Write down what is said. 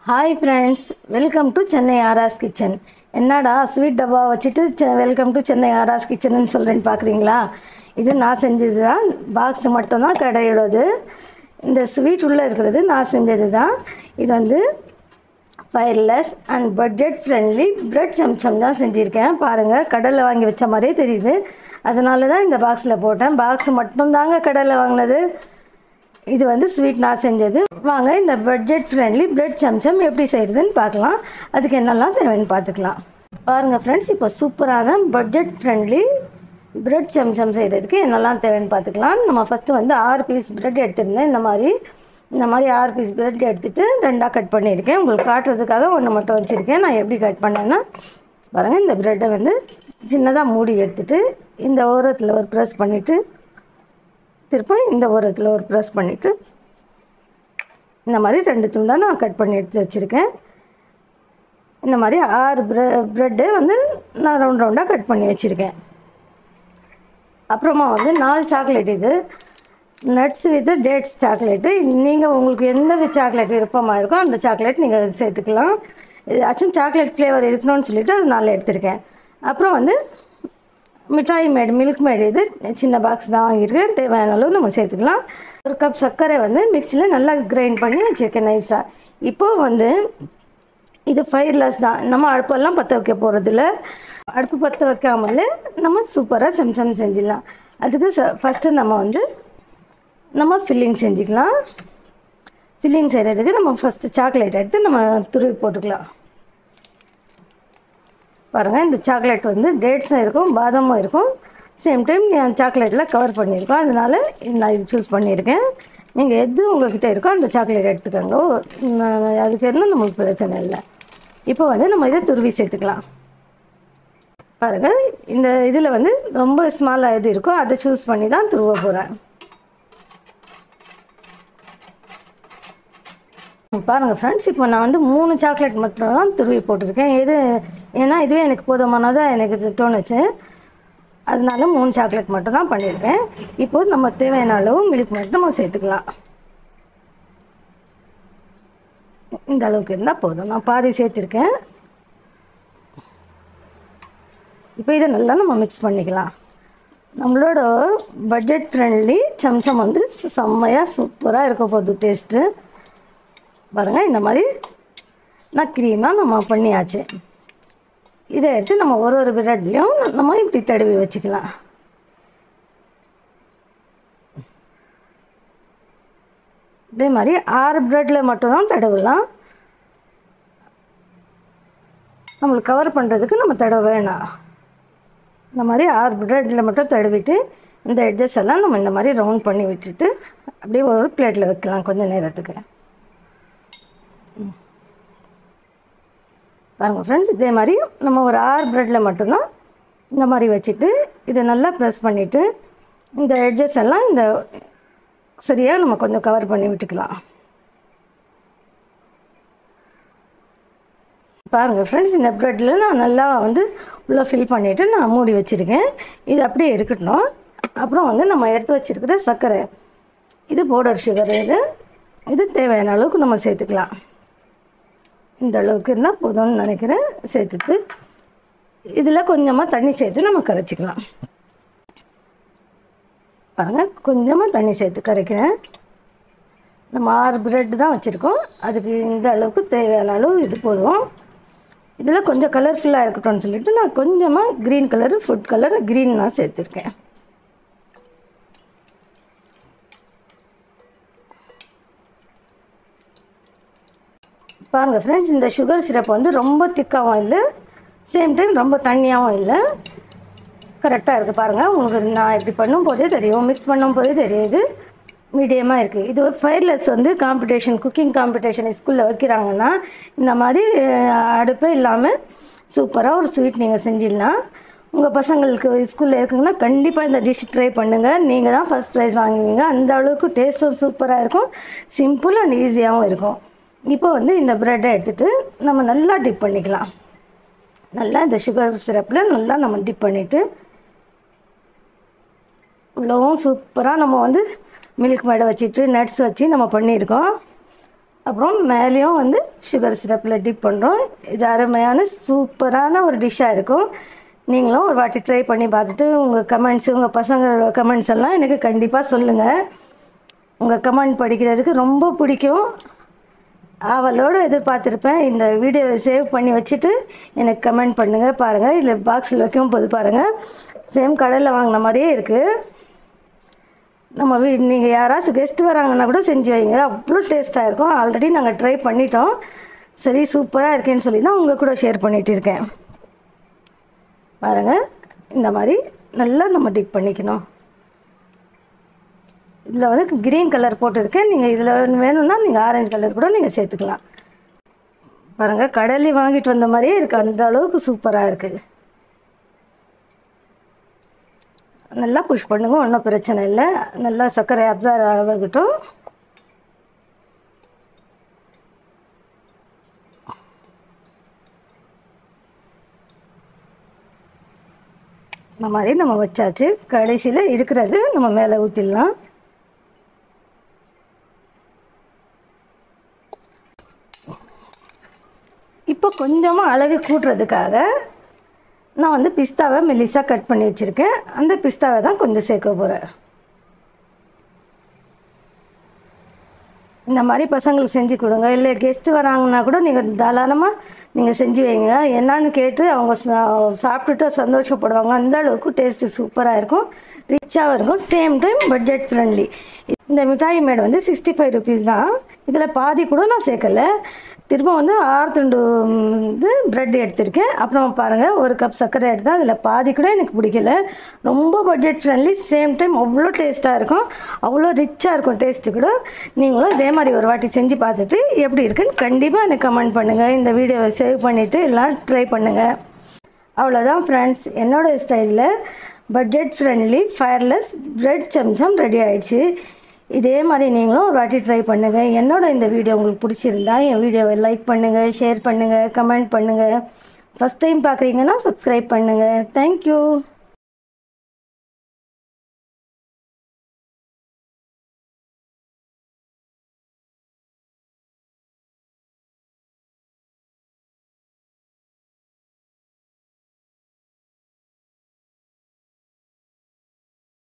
Hi friends, welcome to Chennai Aara's kitchen. என்னடா sweet டப்பா வச்சுட்டு வெல்கம் டு சென்னை ஆராஸ் கிச்சன்னு சொல்கிறேன்னு பார்க்குறீங்களா? இது நான் செஞ்சது தான். பாக்ஸ் மட்டும்தான் கடையோடது. இந்த ஸ்வீட் உள்ளே இருக்கிறது நான் செஞ்சது தான். இது வந்து fireless and budget friendly bread சம்சம் தான் செஞ்சுருக்கேன். பாருங்கள், கடையில் வாங்கி வச்ச மாதிரியே தெரியுது. அதனால தான் இந்த பாக்ஸில் போட்டேன். பாக்ஸ் மட்டும்தாங்க கடையில் வாங்கினது. இது வந்து ஸ்வீட் நான் செஞ்சது. வாங்க இந்த பட்ஜெட் ஃப்ரெண்ட்லி பிரெட் சம்சம் எப்படி செய்கிறதுன்னு பார்க்கலாம். அதுக்கு என்னெல்லாம் தேவைன்னு பார்த்துக்கலாம். பாருங்கள் ஃப்ரெண்ட்ஸ், இப்போ சூப்பரான பட்ஜெட் ஃப்ரெண்ட்லி பிரெட் சம்சம் செய்கிறதுக்கு என்னெல்லாம் தேவைன்னு பார்த்துக்கலாம். நம்ம ஃபஸ்ட்டு வந்து 6 பீஸ் பிரெட் எடுத்துருந்தேன். இந்த மாதிரி 6 பீஸ் பிரெட் எடுத்துகிட்டு 2ஆக கட் பண்ணியிருக்கேன். உங்களுக்கு காட்டுறதுக்காக ஒன்று மட்டும் வச்சுருக்கேன். நான் எப்படி கட் பண்ணேன்னா, பாருங்கள், இந்த ப்ரெட்டை வந்து சின்னதாக மூடி எடுத்துகிட்டு இந்த ஓரத்தில் ஒரு ப்ரெஸ் பண்ணிவிட்டு திருப்ப இந்த ஓரத்தில் ஒரு ப்ரெஸ் பண்ணிவிட்டு இந்த மாதிரி 2 துண்டாக நான் கட் பண்ணி எடுத்து வச்சுருக்கேன். இந்த மாதிரி 6 ப்ரெட்டு வந்து நான் ரவுண்டாக கட் பண்ணி வச்சுருக்கேன். அப்புறமா வந்து 4 சாக்லேட். இது நட்ஸ் வித் டேட்ஸ் சாக்லேட்டு. நீங்கள் உங்களுக்கு எந்த சாக்லேட் விருப்பமாக இருக்கோ அந்த சாக்லேட் நீங்கள் சேர்த்துக்கலாம். இது ஆக்சுவலி சாக்லேட் ஃப்ளேவர் இருக்கணும்னு சொல்லிவிட்டு அது 4 எடுத்திருக்கேன். அப்புறம் வந்து மிட்டாய் மேடு, மில்க் மேடு. இது சின்ன பாக்ஸ் தான் வாங்கியிருக்கேன். தேவையான அளவு நம்ம சேர்த்துக்கலாம். 1 கப் சர்க்கரை வந்து மிக்சியில் நல்லா கிரைண்ட் பண்ணி வச்சுருக்கேன் நைஸாக. இப்போது வந்து இது ஃபயர்லெஸ் தான். நம்ம அடுப்பெல்லாம் பற்ற வைக்க போகிறதில்ல. அடுப்பு பற்ற வைக்காமலே நம்ம சூப்பராக சம்சம் செஞ்சிடலாம். அதுக்கு ஃபஸ்ட்டு நம்ம ஃபில்லிங் செஞ்சுக்கலாம். ஃபில்லிங் செய்கிறதுக்கு நம்ம ஃபஸ்ட்டு சாக்லேட் எடுத்து நம்ம துருவி போட்டுக்கலாம். பாருங்கள், இந்த சாக்லேட் வந்து டேட்ஸும் இருக்கும், பாதாமும் இருக்கும். சேம் டைம் நான் சாக்லேட்டில் கவர் பண்ணியிருக்கோம். அதனால் நான் இது சூஸ் பண்ணியிருக்கேன். நீங்கள் எது உங்கள்கிட்ட இருக்கோ அந்த சாக்லேட் எடுத்துக்கோங்க. அதுக்கு என்ன நம்மளுக்கு பிரச்சனை இல்லை. இப்போ வந்து நம்ம இதை துருவி சேர்த்துக்கலாம். பாருங்கள், இந்த இதில் வந்து ரொம்ப ஸ்மாலாக எது இருக்கோ அதை சூஸ் பண்ணி தான் துருவ போகிறேன். பாருங்கள் ஃப்ரெண்ட்ஸ், இப்போ நான் வந்து 3 சாக்லேட் மட்டும் தான் துருவி போட்டிருக்கேன். ஏன்னா இதுவே எனக்கு போதுமானதாக எனக்கு தோணுச்சு. அதனால 3 சாக்லேட் மட்டும் தான் பண்ணியிருக்கேன். இப்போது நம்ம தேவையான அளவு மில்க் மட்டும் நம்ம சேர்த்துக்கலாம். இந்த அளவுக்கு இருந்தால் போதும். நான் பாதி சேர்த்துருக்கேன். இப்போ இதை நல்லா நம்ம மிக்ஸ் பண்ணிக்கலாம். நம்மளோட பட்ஜெட் ஃப்ரெண்ட்லி சம்சம் வந்து செம்மையாக சூப்பராக இருக்க போகுது டேஸ்ட்டு. பாருங்கள், இந்த மாதிரி நான் க்ரீமாக நம்ம பண்ணியாச்சு. இதை எடுத்து நம்ம ஒரு பிரெட்லேயும் நம்ம இப்படி தடவி வச்சுக்கலாம். இதே மாதிரி 6 ப்ரெட்டில் மட்டும்தான் தடவலாம். நம்மளுக்கு கவர் பண்ணுறதுக்கு நம்ம தடவை வேணாம். இந்த மாதிரி 6 ப்ரெட்டில் மட்டும் தடவிட்டு இந்த எட்ஜஸ் எல்லாம் நம்ம இந்த மாதிரி ரவுண்ட் பண்ணி விட்டுட்டு அப்படியே ஒரு பிளேட்டில் வைக்கலாம் கொஞ்சம் நேரத்துக்கு. பாருங்கள் ஃப்ரெண்ட்ஸ், இதே மாதிரி நம்ம ஒரு 6 ப்ரெட்டில் மட்டும்தான் இந்த மாதிரி வச்சுட்டு இதை நல்லா ப்ரெஸ் பண்ணிவிட்டு இந்த எட்ஜஸ் எல்லாம் இந்த சரியாக நம்ம கொஞ்சம் கவர் பண்ணி விட்டுக்கலாம். பாருங்கள் ஃப்ரெண்ட்ஸ், இந்த ப்ரெட்டில் நான் நல்லா வந்து உள்ளே ஃபில் பண்ணிவிட்டு நான் மூடி வச்சுருக்கேன். இது அப்படியே இருக்கட்டும். அப்புறம் வந்து நம்ம எடுத்து வச்சுருக்கிற சர்க்கரை, இது பவுடர் சுகர். இது தேவையான அளவுக்கு நம்ம சேர்த்துக்கலாம். இந்த அளவுக்கு இருந்தால் போதும்னு நினைக்கிறேன். சேர்த்துட்டு இதில் கொஞ்சமாக தண்ணி சேர்த்து நம்ம கரைச்சிக்கலாம். பாருங்கள், கொஞ்சமாக தண்ணி சேர்த்து கரைக்கிறேன். நம்ம 6 ப்ரெட் தான் வச்சுருக்கோம். அதுக்கு இந்த அளவுக்கு தேவையான அளவு இது போதும். இதில் கொஞ்சம் கலர்ஃபுல்லாக இருக்கட்டும்னு சொல்லிவிட்டு நான் கொஞ்சமாக green colour, food colour green நான் சேர்த்துருக்கேன். பாருங்கள் ஃப்ரெண்ட்ஸ், இந்த சுகர் சிரப் வந்து ரொம்ப திக்காகவும் இல்லை, சேம் டைம் ரொம்ப தண்ணியாகவும் இல்லை, கரெக்டாக இருக்குது. பாருங்கள், உங்களுக்கு நான் இப்படி பண்ணும்போதே தெரியும், மிக்ஸ் பண்ணும்போதே தெரியுது, மீடியமாக இருக்குது. இது ஒரு ஃபயர்லெஸ் வந்து காம்படிஷன், குக்கிங் காம்படிஷன் ஸ்கூலில் வைக்கிறாங்கன்னா இந்த மாதிரி அடுப்பே இல்லாமல் சூப்பராக ஒரு ஸ்வீட் நீங்கள் செஞ்சிடலாம். உங்கள் பசங்களுக்கு ஸ்கூலில் இருக்குங்கன்னா கண்டிப்பாக இந்த டிஷ் ட்ரை பண்ணுங்கள். நீங்கள் தான் ஃபஸ்ட் ப்ரைஸ் வாங்குவீங்க. அந்த அளவுக்கு டேஸ்ட்டும் சூப்பராக இருக்கும், சிம்பிள் அண்ட் ஈஸியாகவும் இருக்கும். இப்போ வந்து இந்த ப்ரெட்டை எடுத்துகிட்டு நம்ம நல்லா டிப் பண்ணிக்கலாம். நல்லா இந்த சுகர் சிரப்பில் நல்லா நம்ம டிப் பண்ணிவிட்டு உள்ளவும் சூப்பராக நம்ம வந்து மில்க் மேடை வச்சுட்டு நட்ஸ் வச்சு நம்ம பண்ணியிருக்கோம். அப்புறம் மேலேயும் வந்து சுகர் சிரப்பில் டிப் பண்ணுறோம். இது அருமையான சூப்பரான ஒரு டிஷ்ஷாக இருக்கும். நீங்களும் ஒரு வாட்டி ட்ரை பண்ணி பார்த்துட்டு உங்கள் கமெண்ட்ஸு, உங்கள் பசங்களோட கமெண்ட்ஸ் எல்லாம் எனக்கு கண்டிப்பாக சொல்லுங்கள். உங்கள் கமெண்ட் படிக்கிறதுக்கு ரொம்ப பிடிக்கும். அவளோடு எதிர்பார்த்துருப்பேன். இந்த வீடியோவை சேவ் பண்ணி வச்சுட்டு எனக்கு கமெண்ட் பண்ணுங்கள். பாருங்கள், இதில் பாக்ஸில் வைக்கவும் போது பாருங்கள், சேம் கடையில் வாங்கின மாதிரியே இருக்குது. நம்ம நீங்கள் யாராச்சும் கெஸ்ட்டு வராங்கன்னா கூட செஞ்சு வைங்க, அவ்வளோ டேஸ்ட்டாக இருக்கும். ஆல்ரெடி நாங்கள் ட்ரை பண்ணிட்டோம். சரி, சூப்பராக இருக்கேன்னு சொல்லி தான் உங்கள் கூட ஷேர் பண்ணிகிட்டு இருக்கேன். பாருங்கள், இந்த மாதிரி நல்லா நம்ம டிப் பண்ணிக்கணும். இதில் வந்து க்ரீன் கலர் போட்டுருக்கேன். நீங்கள் இதில் வேணும்னா நீங்கள் ஆரஞ்சு கலர் கூட நீங்கள் சேர்த்துக்கலாம். பாருங்கள், கடையிலே வாங்கிட்டு வந்த மாதிரியே இருக்குது. அந்த அளவுக்கு சூப்பராக இருக்குது. நல்லா புஷ் பண்ணுங்க, ஒன்றும் பிரச்சனை இல்லை. நல்லா சர்க்கரை அப்சர்வ் ஆகட்டும். இந்த மாதிரி நம்ம வச்சாச்சு. கடைசியில் இருக்கிறது நம்ம மேலே ஊற்றிடலாம். இப்போ கொஞ்சமாக அழகு கூட்டுறதுக்காக நான் வந்து பிஸ்தாவை மெல்லிசாக கட் பண்ணி வச்சுருக்கேன். அந்த பிஸ்தாவை தான் கொஞ்சம் சேர்க்க போகிறேன். இந்த மாதிரி பசங்களுக்கு செஞ்சு கொடுங்க. இல்லை கெஸ்ட்டு வராங்கன்னா கூட நீங்கள் தாராளமாக நீங்கள் செஞ்சு வைங்க. என்னான்னு கேட்டு அவங்க சாப்பிட்டுட்டு சந்தோஷப்படுவாங்க. அந்த அளவுக்கு டேஸ்ட்டு சூப்பராக இருக்கும், ரிச்சாகவும் இருக்கும், சேம் டைம் பட்ஜெட் ஃப்ரெண்ட்லி. இந்த மிட்டாய் மேடு வந்து 65 ருபீஸ் தான். இதில் பாதி கூட நான் சேர்க்கலை. திரும்ப வந்து 6 துண்டு இது ப்ரெட் எடுத்திருக்கேன். அப்புறம் பாருங்கள், 1 கப் சர்க்கரை எடுத்தால் அதில் பாதி கூட எனக்கு பிடிக்கல. ரொம்ப பட்ஜெட் ஃப்ரெண்ட்லி, சேம் டைம் அவ்வளோ டேஸ்ட்டாக இருக்கும், அவ்வளோ ரிச்சாக இருக்கும் டேஸ்ட்டு கூட. நீங்களும் இதே மாதிரி ஒரு வாட்டி செஞ்சு பார்த்துட்டு எப்படி இருக்குன்னு கண்டிப்பாக எனக்கு கமெண்ட் பண்ணுங்கள். இந்த வீடியோவை சேவ் பண்ணிவிட்டு எல்லாம் ட்ரை பண்ணுங்கள். அவ்வளோதான் ஃப்ரெண்ட்ஸ், என்னோடய ஸ்டைலில் பட்ஜெட் ஃப்ரெண்ட்லி ஃபயர்லெஸ் ப்ரெட் சம்சம் ரெடி ஆகிடுச்சு. இதே மாதிரி நீங்களும் ஒரு வாட்டி ட்ரை பண்ணுங்கள். என்னோட இந்த வீடியோ உங்களுக்கு பிடிச்சிருந்தா என் வீடியோவை லைக் பண்ணுங்கள், ஷேர் பண்ணுங்கள், கமெண்ட் பண்ணுங்கள். ஃபஸ்ட் டைம் பார்க்குறீங்கன்னா சப்ஸ்கிரைப் பண்ணுங்கள். தேங்க்யூ.